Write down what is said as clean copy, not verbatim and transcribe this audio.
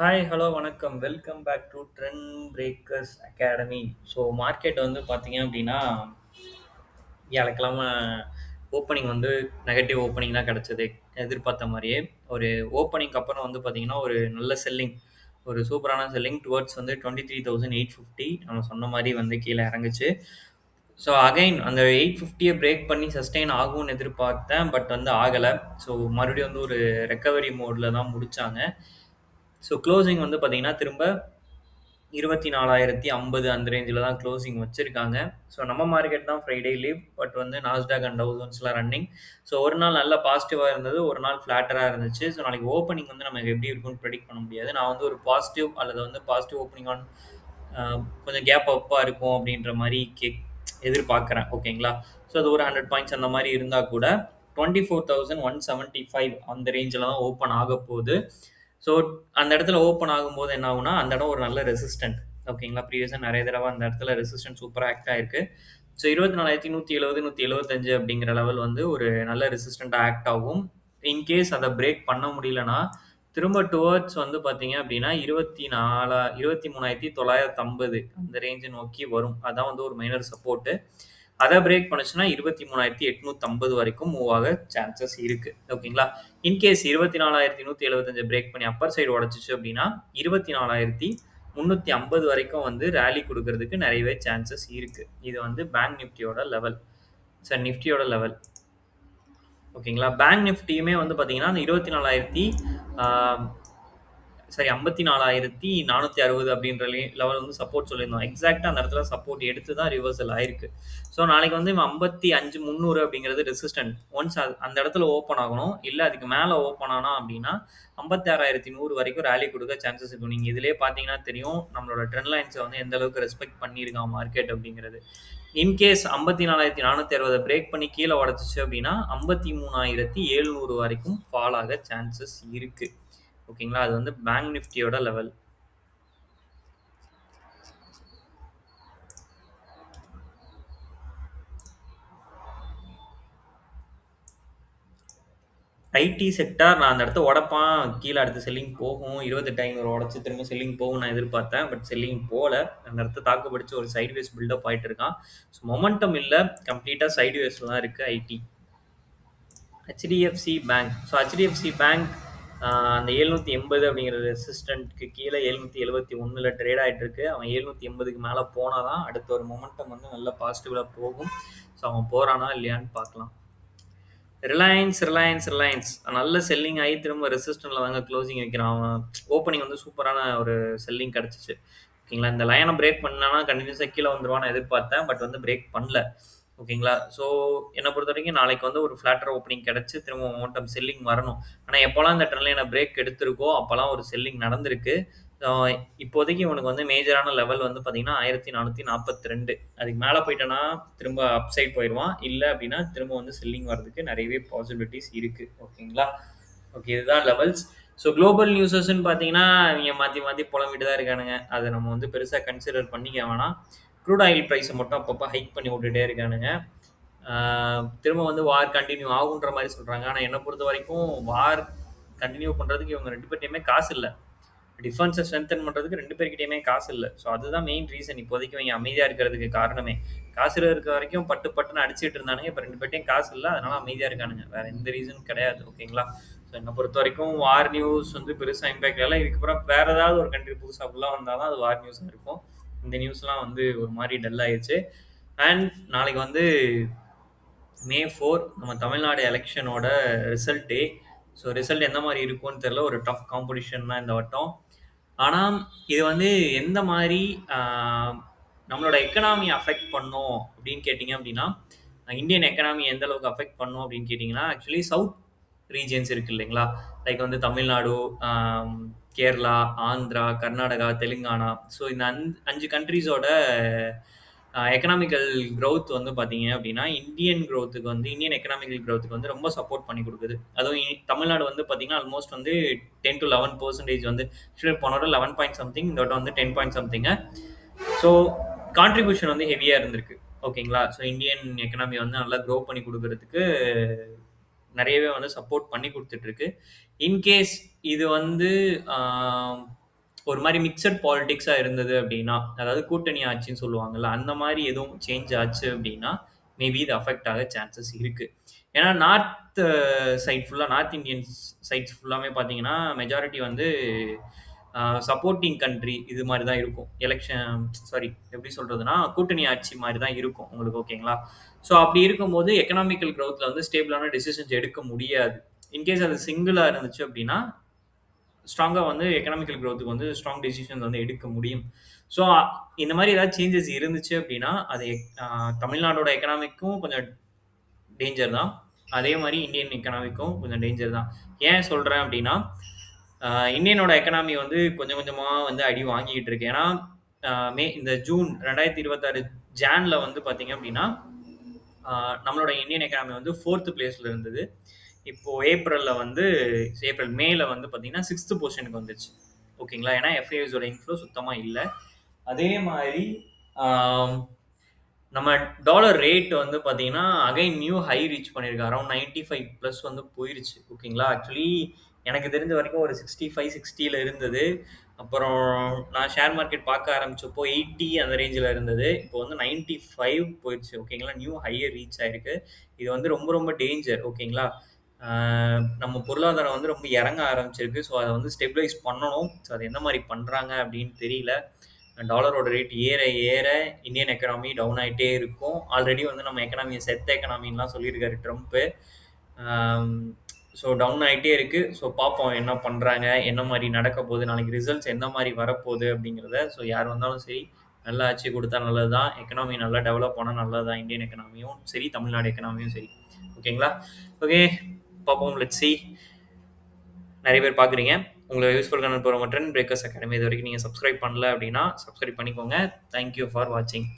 Hi, hello, வணக்கம். Welcome back to Trend Breakers Academy. So market வந்து பார்த்தீங்க அப்படின்னா, வியாழக்கிழமை ஓப்பனிங் வந்து நெகட்டிவ் ஓப்பனிங் தான் கிடைச்சது. எதிர்பார்த்த மாரியே. ஒரு ஓப்பனிங்க்கு அப்புறம் வந்து பார்த்தீங்கன்னா, ஒரு நல்ல செல்லிங். ஒரு சூப்பரான செல்லிங் டுவர்ட்ஸ் வந்து 23,850 நம்ம சொன்ன மாரி வந்து கீழ இறங்குச்சு. ஸோ அகைன் அந்த 850ய பிரேக் பண்ணி சஸ்டெயின் ஆகும்னு எதிர்பார்த்தேன். பட் வந்து ஆகல. ஸோ மறுபடியும் வந்து ஒரு ரெக்கவரி மோட்ல தான் முடிச்சாங்க. ஸோ குளோசிங் வந்து பார்த்தீங்கன்னா, திரும்ப 24,050 அந்த ரேஞ்சில தான் க்ளோசிங் வச்சிருக்காங்க. ஸோ நம்ம மார்க்கெட் தான் ஃப்ரைடே லீவ். பட் வந்து நாஸ்டாக் அண்ட் டவ் ஜோன்ஸ்லாம் ரன்னிங். ஸோ ஒரு நாள் நல்லா பாசிட்டிவா இருந்தது. ஒரு நாள் ஃப்ளாட்டரா இருந்துச்சு. ஸோ நாளைக்கு ஓப்பனிங் வந்து நமக்கு எப்படி இருக்கும்னு ப்ரெடிக்ட் பண்ண முடியாது. நான் வந்து ஒரு பாசிட்டிவ் அல்லது வந்து பாசிட்டிவ் ஓப்பனிங் ஆன் அ கொஞ்சம் கேப் அப்பா இருக்கும் அப்படின்ற மாரி எதிர்பார்க்குறேன். ஓகேங்களா? ஸோ அது ஒரு 100 பாயிண்ட்ஸ் அந்த மாரி இருந்தா கூட 24,175 அந்த ரேஞ்சில தான் ஓப்பன் ஆகப்போது. ஸோ அந்த இடத்துல ஓப்பன் ஆகும்போது என்ன ஆகும்னா, அந்த இடம் ஒரு நல்ல ரெசிஸ்டன்ட். ஓகேங்களா? ப்ரீவியஸா நெறைய தடவ அந்த இடத்துல ரெசிஸ்டன்ட் சூப்பரா ஆக்ட் ஆயிருக்கு. ஸோ 24,170, 175 அப்படிங்கிற லெவல் வந்து ஒரு நல்ல ரெசிஸ்டன்ட்டா ஆக்ட் ஆகும். இன் கேஸ் அத பிரேக் பண்ண முடியலன்னா, திரும்ப டுவர்ட்ஸ் வந்து பார்த்தீங்க அப்படின்னா, 23,950 அந்த ரேஞ்ச நோக்கி வரும். அதான் வந்து ஒரு மைனர் சப்போர்ட்டு. அத பிரேக் பண்ணுச்சுன்னா 23,850 வரைக்கும் மூவ் ஆக சான்சஸ் இருக்கு. ஓகேங்களா? இன்கேஸ் 24,175 பிரேக் பண்ணி அப்பர் சைடு உடைச்சுச்சு அப்படின்னா, 24,350 வரைக்கும் வந்து ராலி குடுக்கறதுக்கு நெறையவே சான்சஸ் இருக்கு. இது வந்து பேங்க் நிஃப்டியோட லெவல். சார் நிஃப்டியோட லெவல். ஓகேங்களா? பேங்க் நிஃப்டியுமே வந்து பார்த்தீங்கன்னா, அந்த 24,000 ஆ சரி 54,460 அப்படின்ற லெவல் வந்து சப்போர்ட் சொல்லியிருந்தோம். எக்ஸாக்ட்டா அந்த இடத்துல சப்போர்ட் எடுத்து தான் ரிவர்சல் ஆயிருக்கு. ஸோ நாளைக்கு வந்து 55,300 அப்படிங்கிறது ரெசிஸ்டன்ட். ஒன்ஸ் அந்த இடத்துல ஓப்பன் ஆகணும். இல்ல அதுக்கு மேல ஓப்பன் ஆனா அப்படின்னா, 56,100 வரைக்கும் ராலி குடுக்க சான்சஸ் இருக்கும். நீங்க இதிலேயே பார்த்தீங்கன்னா தெரியும், நம்மளோட ட்ரெண்ட் லைன்ஸ வந்து எந்த அளவுக்கு ரெஸ்பெக்ட் பண்ணியிருக்கான் மார்க்கெட் அப்படிங்கிறது. இன்கேஸ் 54,460 பிரேக் பண்ணி கீழ உடைச்சுச்சு அப்படின்னா, 53,700 வரைக்கும் ஃபால் ஆக சான்சஸ் இருக்கு. ஓகேங்களா? அது வந்து பேங்க் நிஃப்டியோட லெவல். ஐடி செக்டார் நான் அந்த இடத்த உடைப்பான். கீழ அடுத்து செல்லிங் போகும். 28,500 உடைச்சு திரும்ப செல்லிங் போகும்னு நான் எதிர்பார்த்தேன். பட் செல்லிங் போல. அந்த இடத்த தாக்கு பிடிச்சு ஒரு சைட்வேஸ் பில்டப் ஆயிட்டு இருக்கான். ஸோ மொமெண்டம் இல்ல. கம்ப்ளீட்டா சைட்வேஸ்ல தான் இருக்கு IT. HDFC bank. So HDFC bank அந்த 780 அப்படிங்கிற ரெசிஸ்டன்ட்க்கு கீழ 771ல ட்ரேட் ஆயிட்டு இருக்கு. அவன் 780க்கு மேல போனா தான் அடுத்த ஒரு மொமெண்டம் வந்து நல்ல பாசிட்டிவ்ல போகும். ஸோ அவன் போறானா இல்லையான்னு பார்க்கலாம். ரிலையன்ஸ் நல்ல செல்லிங் ஆகி திரும்ப ரெசிஸ்டன்ட்ல தாங்க க்ளோசிங் வைக்கிறான். அவன் ஓப்பனிங் வந்து சூப்பரான ஒரு செல்லிங் கிடைச்சுச்சு. ஓகேங்களா? இந்த லைன பிரேக் பண்ணானா கன்டினியூஸா கீழ வந்துருவான்னு எதிர்பார்த்தேன். பட் வந்து பிரேக் பண்ணல. ஓகேங்களா? ஸோ என்ன பொறுத்தவரைக்கும் நாளைக்கு வந்து ஒரு ஃப்ளாட்டர் ஓப்பனிங் கிடைச்சு திரும்ப மொமெண்டம் செல்லிங் வரணும். ஆனா எப்போலாம் இந்த ட்ரெண்ட் லைன பிரேக் எடுத்திருக்கோ, அப்பலாம் ஒரு செல்லிங் நடந்திருக்கு. அ இப்போதைக்கு இவனுக்கு வந்து மேஜரான லெவல் வந்து பார்த்தீங்கன்னா, 1442. அதுக்கு மேல போயிட்டான்னா, திரும்ப அப் சைட் போயிருவான். இல்ல அப்டின்னா, திரும்ப வந்து செல்லிங் வரதுக்கு நெறையவே பாசிபிலிட்டீஸ் இருக்கு. ஓகேங்களா? ஓகே. இதுதான் லெவல்ஸ். ஸோ குளோபல் நியூஸஸ்ன்னு பார்த்தீங்கன்னா, இவங்க மாத்தி மாத்தி புலம்பிட்டு தான் இருக்கானுங்க. அத நம்ம வந்து பெருசா கன்சிடர் பண்ணிக்க வேணாம். க்ரூட் ஆயில் பிரைஸ மட்டும் அப்பப்ப ஹைக் பண்ணி விட்டுட்டே இருக்கானுங்க. ஆ திரும்ப வந்து வார் கன்டின்யூ ஆகுன்ற மாரி சொல்றாங்க. ஆனா என்ன பொறுத்தவரைக்கும் வார் கன்டின்யூ பண்றதுக்கு இவங்க 2 பேர்ட்டயுமே காசு இல்ல. டிஃபென்ஸ ஸ்ட்ரெங்தன் பண்றதுக்கு 2 பேர்கிட்டயுமே காசு இல்ல. ஸோ அதுதான் மெயின் ரீசன் இப்போதைக்கு இவங்க அமைதியா இருக்கிறதுக்கு காரணமே. காசு இருக்க வரைக்கும் பட்டு பட்டுன்னு அடிச்சிட்டு இருந்தானுங்க. இப்ப 2 பேர்ட்டயும் காசு இல்ல. அதனால அமைதியா இருக்கானுங்க. வேற எந்த ரீசனும் கிடையாது. ஓகேங்களா? ஸோ என்ன பொறுத்தவரைக்கும் வார் நியூஸ் வந்து பெருசா இம்பாக்ட் இல்ல. இதுக்கப்புறம் வேற ஏதாவது ஒரு கண்ட்ரி புதுசா உள்ள வந்தா தான் அது வார் நியூஸா இருக்கும். இந்த நியூஸ்லாம் வந்து ஒரு மாரி டல் ஆயிருச்சு. அண்ட் நாளைக்கு வந்து மே 4 நம்ம தமிழ்நாடு எலக்ஷனோட ரிசல்ட் டே. ஸோ ரிசல்ட் எந்த மாரி இருக்கும்னு தெரியல. ஒரு டஃப் காம்படிஷன் தான் இந்த வட்டம். ஆனா, இது வந்து எந்த மாரி ஆ நம்மளோட எக்கனாமிய அஃபெக்ட் பண்ணும் அப்படின்னு கேட்டீங்க அப்படின்னா, இந்தியன் எக்கனாமி எந்த அளவுக்கு அஃபெக்ட் பண்ணும் அப்படின்னு கேட்டீங்கன்னா, ஆக்சுவலி சவுத் ரீஜியன்ஸ் இருக்கு இல்லைங்களா? லைக் வந்து தமிழ்நாடு, ஆம் கேரளா, ஆந்திரா, கர்நாடகா, தெலுங்கானா. ஸோ இந்த 5 கண்ட்ரீஸோட எக்கனாமிக்கல் குரோத் வந்து பார்த்தீங்க அப்படின்னா, இந்தியன் எக்கனாமிக்கல் குரோத்துக்கு வந்து ரொம்ப சப்போர்ட் பண்ணி குடுக்குது. அதுவும் தமிழ்நாடு வந்து பார்த்தீங்கன்னா, ஆல்மோஸ்ட் வந்து 10 to 11% வந்து ஆக்சுவலி போன வட்டம் 11 பாயிண்ட் சம்திங். இந்த வட்டம் வந்து 10 பாயிண்ட் சம்திங்க. ஸோ கான்ட்ரிபியூஷன் வந்து ஹெவியா இருந்திருக்கு. ஓகேங்களா? ஸோ இந்தியன் எக்கனாமி வந்து நல்லா குரோ பண்ணி குடுக்குறதுக்கு நெறையவே வந்து சப்போர்ட் பண்ணி குடுத்துட்டு இருக்கு. இன்கேஸ் இது வந்து ஆ ஒரு மாரி மிக்ஸட் பாலிடிக்ஸா இருந்தது அப்டின்னா, அதாவது கூட்டணி ஆட்சின்னு சொல்லுவாங்கல்ல, அந்த மாரி எதுவும் சேஞ்ச் ஆச்சு அப்டின்னா, மேபி இது அஃபெக்ட் ஆக சான்சஸ் இருக்கு. ஏன்னா நார்த் சைட் ஃபுல்லா நார்த் இந்தியன்ஸ் சைட்ஸ் ஃபுல்லாமே பார்த்தீங்கன்னா, மெஜாரிட்டி வந்து சப்போர்ட்டிங் கண்ட்ரி இது மாரி தான் இருக்கும். சாரி எப்படி சொல்றதுன்னா, கூட்டணி ஆட்சி மாரி தான் இருக்கும் உங்களுக்கு ஓகேங்களா? ஸோ அப்படி இருக்கும்போது எக்கனாமிக்கல் குரோத்ல வந்து ஸ்டேபிளான டிசிஷன்ஸ் எடுக்க முடியாது. இன்கேஸ் அது சிங்கிளா இருந்துச்சு அப்படின்னா, ஸ்ட்ராங்கா வந்து எக்கனாமிக்கல் குரோத்துக்கு வந்து ஸ்ட்ராங் டிசிஷன்ஸ் வந்து எடுக்க முடியும். ஸோ இந்த மாரி ஏதாவது சேஞ்சஸ் இருந்துச்சு அப்படின்னா, அது தமிழ்நாடோட எக்கனாமிக்கும் கொஞ்சம் டேஞ்சர் தான். அதே மாரி இந்தியன் எக்கனாமிக்கும் கொஞ்சம் டேஞ்சர் தான். ஏன் சொல்றேன் அப்படின்னா, அ இந்தியனோட எக்கனாமி வந்து கொஞ்சம் கொஞ்சமா வந்து அடி வாங்கிக்கிட்டு இருக்கு. ஏன்னா, அ இந்த ஜூன் 2026 ஜான்ல வந்து பார்த்தீங்க அப்படின்னா, அ நம்மளோட இந்தியன் எக்கானமி வந்து 4த் பிளேஸ்ல இருந்தது. இப்போ மேல வந்து பார்த்தீங்கன்னா, 6த் பொசிஷனுக்கு வந்துருச்சு. ஓகேங்களா? ஏன்னா எஃப்ஐஎஸ் ஓட இன்ஃப்ளோ சுத்தமா இல்ல. அதே மாரி ஆம் நம்ம டாலர் ரேட் வந்து பார்த்தீங்கன்னா, அகைன் நியூ ஹை ரீச் பண்ணியிருக்கு. அரவுண்ட் 95 பிளஸ் வந்து போயிருச்சு. ஓகேங்களா? ஆக்சுவலி எனக்கு தெரிஞ்ச வரைக்கும் ஒரு 65, 60ல இருந்தது. அப்புறம் நான் ஷேர் மார்க்கெட் பார்க்க ஆரம்பிச்சப்போ 80 அந்த ரேஞ்சுல இருந்தது. இப்போ வந்து 95 போயிருச்சு. ஓகேங்களா? நியூ ஹையர் ரீச் ஆயிருக்கு. இது வந்து ரொம்ப ரொம்ப டேஞ்சர். ஓகேங்களா? ஆ நம்ம பொருளாதாரம் வந்து ரொம்ப இறங்க ஆரம்பிச்சிருக்கு. ஸோ, அத வந்து ஸ்டெபிலைஸ் பண்ணணும். ஸோ, அது எந்த மாரி பண்றாங்க அப்படின்னு தெரியல. டாலரோட ரேட் ஏற ஏற இந்தியன் எக்கனாமி டவுன் ஆயிட்டே இருக்கும். ஆல்ரெடி வந்து நம்ம எக்கனாமிய செத்த எக்கனாமின்லாம் சொல்லியிருக்காரு ட்ரம்ப்பு. ஆம் ஸோ டவுன் ஆயிட்டே இருக்கு. ஸோ பார்ப்போம் என்ன பண்றாங்க? என்ன மாரி நடக்க போது? நாளைக்கு ரிசல்ட்ஸ் எந்த மாரி வரப்போது? அப்படிங்கிறத ஸோ யார் வந்தாலும் சரி, நல்ல ஆட்சி குடுத்தா நல்லது தான். எக்கனாமி நல்லா டெவலப் ஆனா நல்லது தான். இந்தியன் எக்கனாமியும் சரி, தமிழ்நாடு எக்கனாமியும் சரி. ஓகேங்களா? ஓகே. பார்ப்போம். Let's see. நெறைய பேர் பார்க்குறீங்க. உங்களுக்கு யூஸ்ஃபுல்லான போற ட்ரெண்ட் பிரேக்கர்ஸ் அகாடமி இதுவரைக்கும் நீங்க சப்ஸ்கிரைப் பண்ணல அப்படின்னா, சப்ஸ்கிரைப் பண்ணிக்கோங்க. தேங்க் யூ ஃபார் வாட்சிங்.